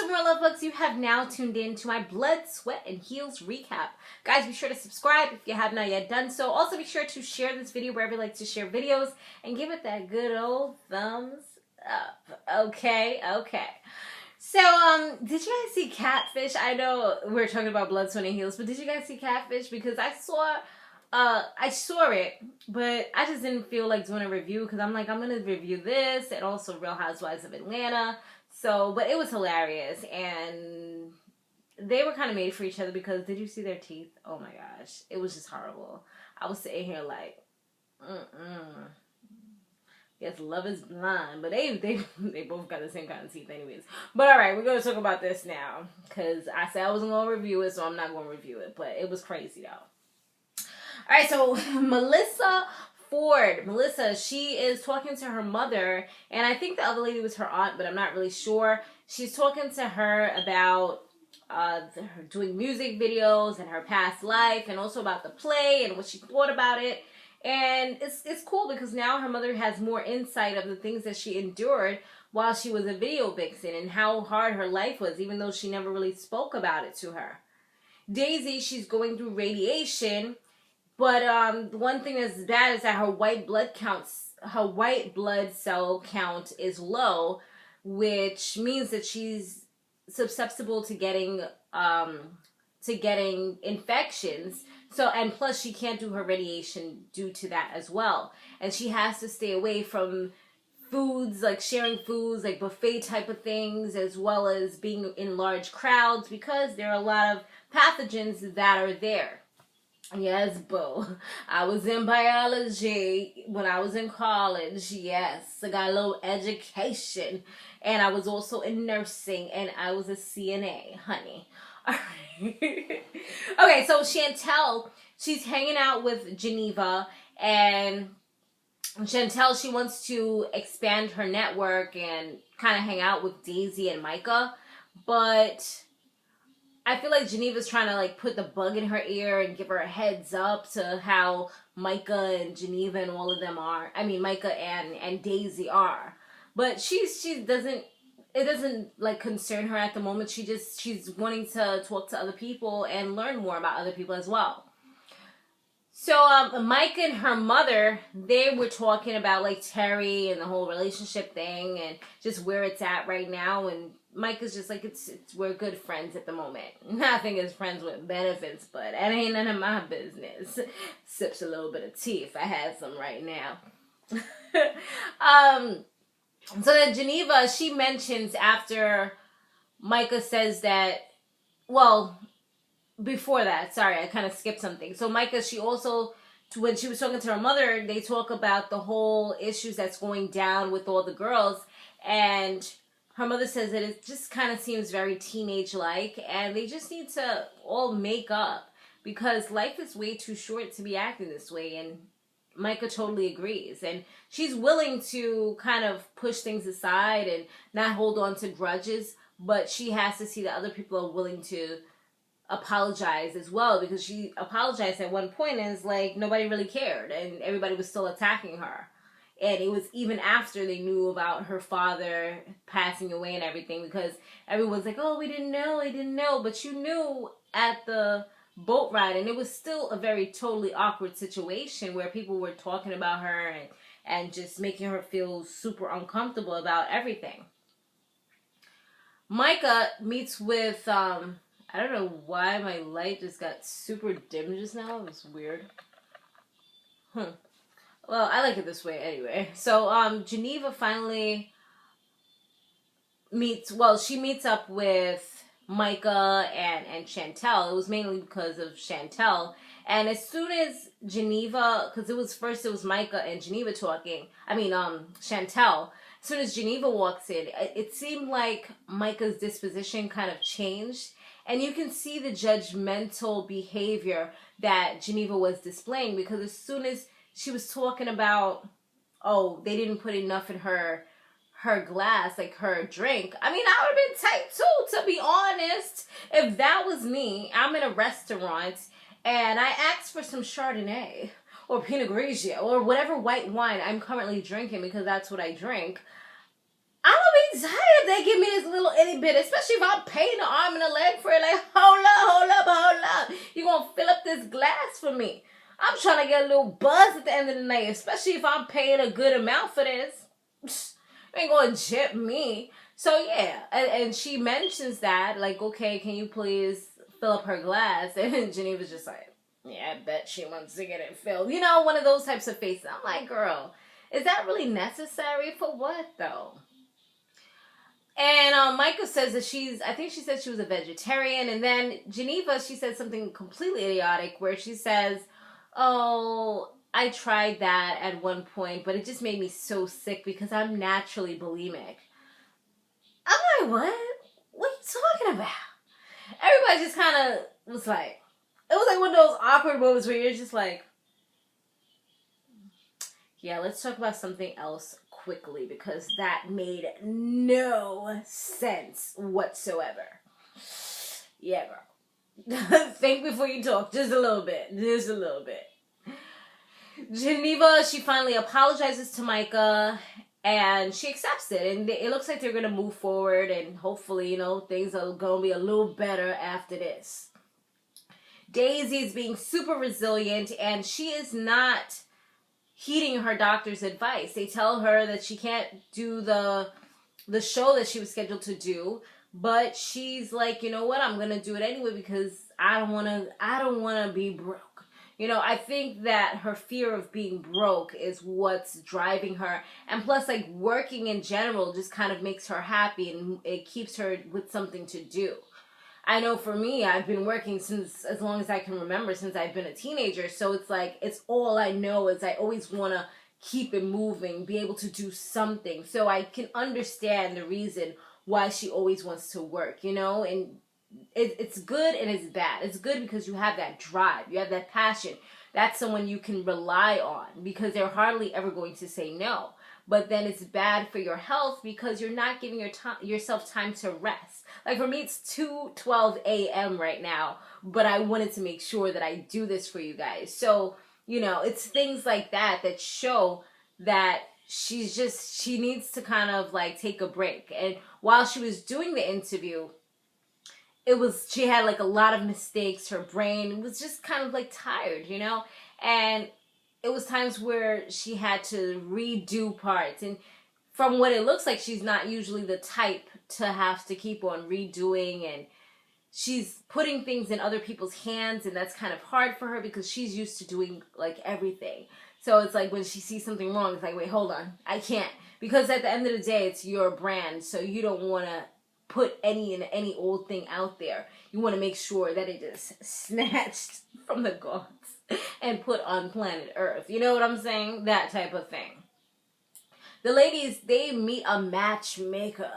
Samore Love Books, you have now tuned in to my Blood, Sweat, and Heels recap. Guys, be sure to subscribe if you have not yet done so. Also, be sure to share this video wherever you like to share videos and give it that good old thumbs up. Okay. So, did you guys see Catfish? I know we're talking about Blood, Sweat, and Heels, but did you guys see Catfish? Because I saw it, but I just didn't feel like doing a review because I'm like, I'm going to review this and also Real Housewives of Atlanta. So, but it was hilarious, and they were kind of made for each other because, did you see their teeth? Oh my gosh, it was just horrible. I was sitting here like, Yes, love is blind, but they both got the same kind of teeth anyways. But alright, we're going to talk about this now, because I said I wasn't going to review it, so I'm not going to review it, but it was crazy though. Alright, so Melissa, she is talking to her mother, and I think the other lady was her aunt, but I'm not really sure. She's talking to her about her doing music videos and her past life, and also about the play and what she thought about it. And it's cool because now her mother has more insight of the things that she endured while she was a video vixen and how hard her life was, even though she never really spoke about it to her. Daisy, she's going through radiation. But one thing that's bad is that her white blood cell count is low, which means that she's susceptible to getting infections. So, and plus she can't do her radiation due to that as well. And she has to stay away from foods, like sharing foods, like buffet type of things, as well as being in large crowds, because there are a lot of pathogens that are there. Yes, boo. I was in biology when I was in college. Yes, I got a little education. And I was also in nursing, and I was a CNA, honey. All right. Okay, so Chantel, she's hanging out with Geneva, and Chantel, she wants to expand her network and kind of hang out with Daisy and Micah, but I feel like Geneva's trying to like put the bug in her ear and give her a heads up to how Micah and Geneva and all of them are. I mean, Micah and Daisy are. But it doesn't like concern her at the moment. She's wanting to talk to other people and learn more about other people as well. So, Micah and her mother, they were talking about like Terry and the whole relationship thing and just where it's at right now, and Micah's just like, we're good friends at the moment. Nothing is friends with benefits, but that ain't none of my business. Sips a little bit of tea if I had some right now. So then Geneva, she mentions after Micah says that, well, before that, sorry, I kind of skipped something. So Micah, she also, when she was talking to her mother, they talk about the whole issues that's going down with all the girls, and her mother says that it just kind of seems very teenage-like, and they just need to all make up because life is way too short to be acting this way, and Micah totally agrees. And she's willing to kind of push things aside and not hold on to grudges, but she has to see that other people are willing to apologize as well, because she apologized at one point and it's like nobody really cared and everybody was still attacking her. And it was even after they knew about her father passing away and everything, because everyone's like, oh, we didn't know. But you knew at the boat ride, and it was still a very totally awkward situation where people were talking about her and just making her feel super uncomfortable about everything. Micah meets with, I don't know why my light just got super dim just now. It was weird. Well, I like it this way anyway. So, Geneva finally meets up with Micah and Chantel. It was mainly because of Chantel. And as soon as Geneva, because it was Micah and Geneva talking, Chantel. As soon as Geneva walks in, it seemed like Micah's disposition kind of changed. And you can see the judgmental behavior that Geneva was displaying, because as soon as she was talking about, oh, they didn't put enough in her glass, like her drink. I mean, I would have been tight too, to be honest. If that was me, I'm in a restaurant and I asked for some Chardonnay or Pinot Grigio or whatever white wine I'm currently drinking, because that's what I drink. I'm gonna be tired if they give me this little itty bit, especially if I'm paying an arm and a leg for it. Like, hold up. You gonna fill up this glass for me? I'm trying to get a little buzz at the end of the night, especially if I'm paying a good amount for this. You ain't gonna chip me. So yeah, and she mentions that, like, okay, can you please fill up her glass? And Geneva's just like, yeah, I bet she wants to get it filled. You know, one of those types of faces. I'm like, girl, is that really necessary? For what, though? And Michael says that I think she said she was a vegetarian. And then Geneva, she said something completely idiotic where she says, oh, I tried that at one point, but it just made me so sick because I'm naturally bulimic. I'm like, what? What are you talking about? Everybody just kind of was like, it was like one of those awkward moments where you're just like, yeah, let's talk about something else quickly because that made no sense whatsoever. Yeah, girl. Think before you talk. Just a little bit. Geneva, she finally apologizes to Micah and she accepts it. And it looks like they're going to move forward and hopefully, you know, things are going to be a little better after this. Daisy is being super resilient and she is not heeding her doctor's advice. They tell her that she can't do the show that she was scheduled to do, but she's like, you know what, I'm gonna do it anyway because I don't wanna be broke. You know, I think that her fear of being broke is what's driving her, and plus, like, working in general just kind of makes her happy and it keeps her with something to do. I know for me, I've been working since as long as I can remember, since I've been a teenager. So it's like, it's all I know is I always want to keep it moving, be able to do something. So I can understand the reason why she always wants to work, you know? And it's good and it's bad. It's good because you have that drive. You have that passion. That's someone you can rely on because they're hardly ever going to say no. But then it's bad for your health because you're not giving yourself time to rest. Like for me, it's 2:12 a.m. right now, but I wanted to make sure that I do this for you guys. So, you know, it's things like that that show that she needs to kind of like take a break. And while she was doing the interview, she had like a lot of mistakes. Her brain was just kind of like tired, you know? And it was times where she had to redo parts. And from what it looks like, she's not usually the type to have to keep on redoing. And she's putting things in other people's hands. And that's kind of hard for her because she's used to doing like everything. So it's like when she sees something wrong, it's like, wait, hold on. I can't. Because at the end of the day, it's your brand. So you don't want to put any old thing out there. You want to make sure that it is snatched from the gods and put on planet Earth. You know what I'm saying? That type of thing. The ladies, they meet a matchmaker.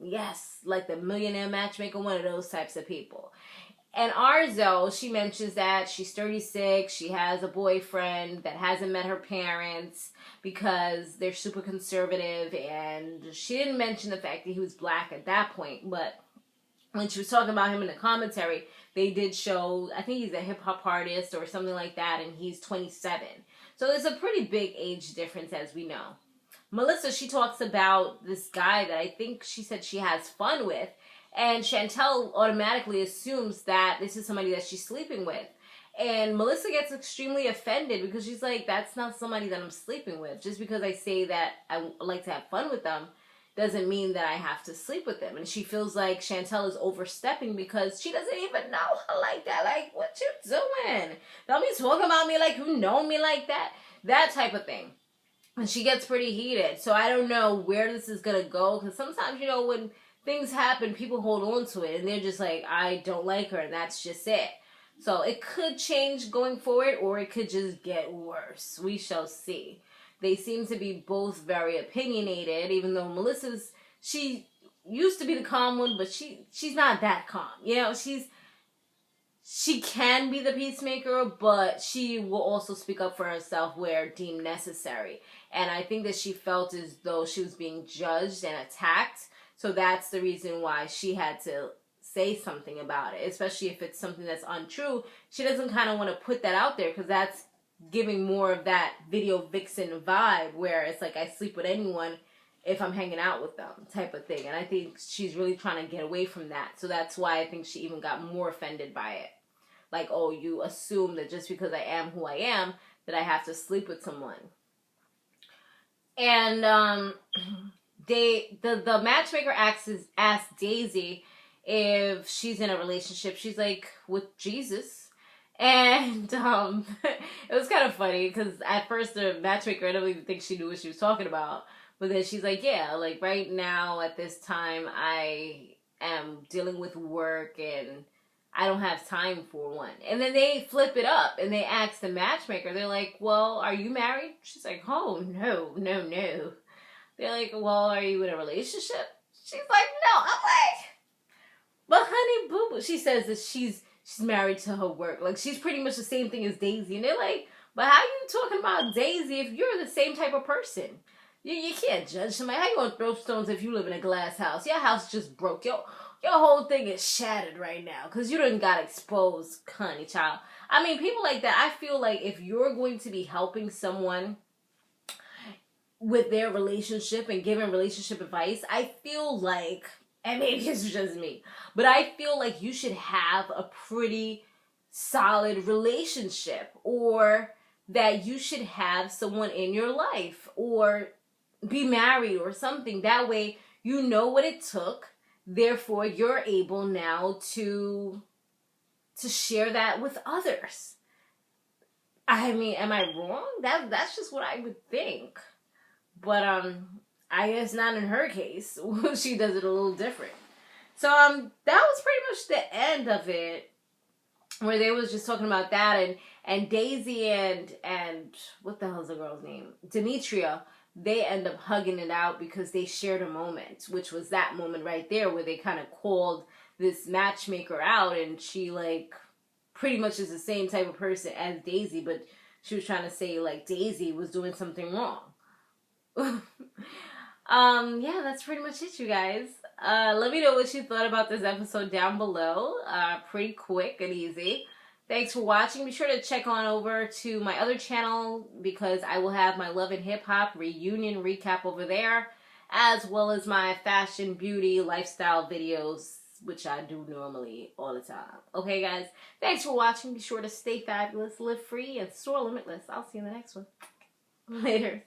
Yes, like the millionaire matchmaker, one of those types of people. And Arzo, she mentions that she's 36, she has a boyfriend that hasn't met her parents because they're super conservative, and she didn't mention the fact that he was black at that point, but when she was talking about him in the commentary, they did show, I think he's a hip-hop artist or something like that, and he's 27. So there's a pretty big age difference, as we know. Melissa, she talks about this guy that I think she said she has fun with, and Chantel automatically assumes that this is somebody that she's sleeping with. And Melissa gets extremely offended because she's like, that's not somebody that I'm sleeping with. Just because I say that I like to have fun with them doesn't mean that I have to sleep with them. And she feels like Chantel is overstepping because she doesn't even know her like that. Like, what you doing? Don't be talking about me like you know me like that. That type of thing. And she gets pretty heated. So I don't know where this is going to go. Because sometimes, you know, when things happen, people hold on to it. And they're just like, I don't like her. And that's just it. So it could change going forward. Or it could just get worse. We shall see. They seem to be both very opinionated, even though Melissa's, she used to be the calm one, but she's not that calm. You know, she can be the peacemaker, but she will also speak up for herself where deemed necessary. And I think that she felt as though she was being judged and attacked. So that's the reason why she had to say something about it, especially if it's something that's untrue. She doesn't kind of want to put that out there because that's giving more of that video vixen vibe where it's like I sleep with anyone if I'm hanging out with them type of thing. And I think she's really trying to get away from that. So that's why I think she even got more offended by it. Like, oh, you assume that just because I am who I am, that I have to sleep with someone. And the matchmaker asked Daisy if she's in a relationship. She's like, with Jesus. And it was kind of funny because at first the matchmaker, I don't even think she knew what she was talking about. But then she's like, yeah, like right now at this time I am dealing with work and I don't have time for one. And then they flip it up and they ask the matchmaker, they're like, well, are you married? She's like, oh, no. They're like, well, are you in a relationship? She's like, no. I'm like, but honey, boo-boo. She says that she's married to her work. Like, she's pretty much the same thing as Daisy. And they're like, but how are you talking about Daisy if you're the same type of person? You can't judge somebody. How you gonna throw stones if you live in a glass house? Your house just broke. Your whole thing is shattered right now because you done got exposed, honey child. I mean, people like that, I feel like if you're going to be helping someone with their relationship and giving relationship advice, I feel like, and maybe it's just me, but I feel like you should have a pretty solid relationship, or that you should have someone in your life, or be married or something. That way you know what it took. Therefore, you're able now to share that with others. I mean, am I wrong? That's just what I would think. But I guess not in her case. She does it a little different. So that was pretty much the end of it, where they was just talking about that, and Daisy and what the hell's the girl's name? Demetria, they end up hugging it out because they shared a moment, which was that moment right there where they kind of called this matchmaker out, and she like pretty much is the same type of person as Daisy, but she was trying to say like Daisy was doing something wrong. Yeah, that's pretty much it, you guys. Let me know what you thought about this episode down below. Pretty quick and easy. Thanks for watching. Be sure to check on over to my other channel because I will have my Love and Hip Hop reunion recap over there, as well as my fashion, beauty, lifestyle videos, which I do normally all the time. Okay, guys? Thanks for watching. Be sure to stay fabulous, live free, and soar limitless. I'll see you in the next one. Later.